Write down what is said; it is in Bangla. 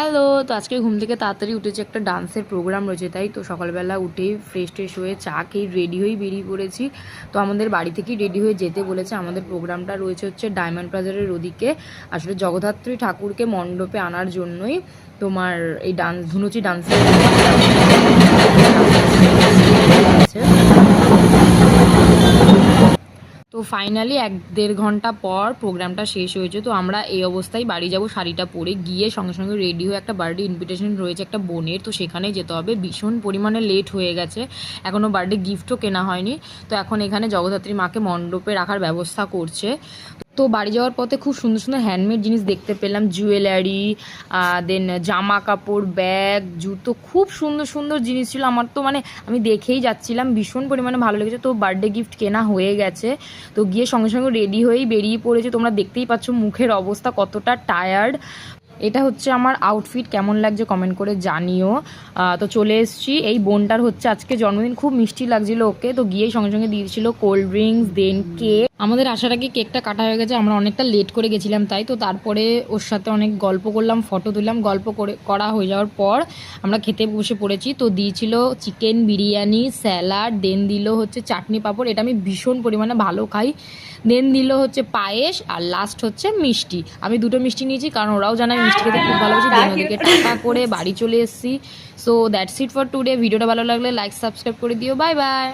হ্যালো, তো আজকে ঘুম থেকে তাড়াতাড়ি উঠেছি, একটা ডান্সের প্রোগ্রাম রয়েছে, তাই তো সকালবেলা উঠেই ফ্রেশ হয়ে চা খেয়ে রেডি হয়েই বেরিয়ে পড়েছি। তো আমাদের বাড়ি থেকেই রেডি হয়ে যেতে বলেছে। আমাদের প্রোগ্রামটা রয়েছে হচ্ছে ডায়মন্ড প্লাজারের ওদিকে। আসলে জগদ্ধাত্রী ঠাকুরকে মণ্ডপে আনার জন্যই তোমার এই ধুনুচি ডান্সের আছে। তো ফাইনালি 1-1.5 ঘন্টা পর প্রোগ্রামটা শেষ হয়েছে। তো আমরা এই অবস্থায় বাড়ি যাব শাড়িটা পরে, গিয়ে সঙ্গে সঙ্গে রেডি হয়ে একটা বার্থডে ইনভিটেশন রয়েছে একটা বোনের, তো সেখানেই যেতে হবে। ভীষণ পরিমাণে লেট হয়ে গেছে, এখনও বার্থডে গিফটও কেনা হয়নি। তো এখন এখানে জগদ্ধাত্রী মাকে মণ্ডপে রাখার ব্যবস্থা করছে। তো বাড়ি যাওয়ার পথে খুব সুন্দর সুন্দর হ্যান্ডমেড জিনিস দেখতে পেলাম, জুয়েলারি, দেন জামা কাপড়, ব্যাগ, জুতো, খুব সুন্দর সুন্দর জিনিস ছিল। আমার তো মানে আমি দেখেই যাচ্ছিলাম, ভীষণ পরিমাণে ভালো লেগেছে। তো বার্থডে গিফট কেনা হয়ে গেছে, তো গিয়ে সঙ্গে সঙ্গে রেডি হয়েই বেরিয়ে পড়েছে। তোমরা দেখতেই পাচ্ছ মুখের অবস্থা কতটা টায়ার্ড। এটা হচ্ছে আমার আউটফিট, কেমন লাগছে কমেন্ট করে জানিও। তো চলে এসেছি, এই বোনটার হচ্ছে আজকে জন্মদিন, খুব মিষ্টি লাগছিল ওকে। তো গিয়েই সঙ্গে সঙ্গে দিয়েছিল কোল্ড ড্রিঙ্কস, দেন কেক। আমাদের আসার আগে কেকটা কাটা হয়ে গেছে, আমরা অনেকটা লেট করে গেছিলাম তাই। তো তারপরে ওর সাথে অনেক গল্প করলাম, ফটো তুললাম। গল্প করা হয়ে যাওয়ার পর আমরা খেতে বসে পড়েছি। তো দিয়েছিল চিকেন বিরিয়ানি, স্যালাড, দেন দিল হচ্ছে চাটনি পাঁপড়, এটা আমি ভীষণ পরিমাণে ভালো খাই। দেন দিল হচ্ছে পায়েস, আর লাস্ট হচ্ছে মিষ্টি। আমি 2টো মিষ্টি নিয়েছি কারণ ওরাও জানে আমি মিষ্টি খেতে খুব ভালোবাসি। দেন ওদেরকে টাকা করে বাড়ি চলে এসেছি। So that's it for today. ভিডিওটা ভালো লাগলে লাইক সাবস্ক্রাইব করে দিও। Bye bye.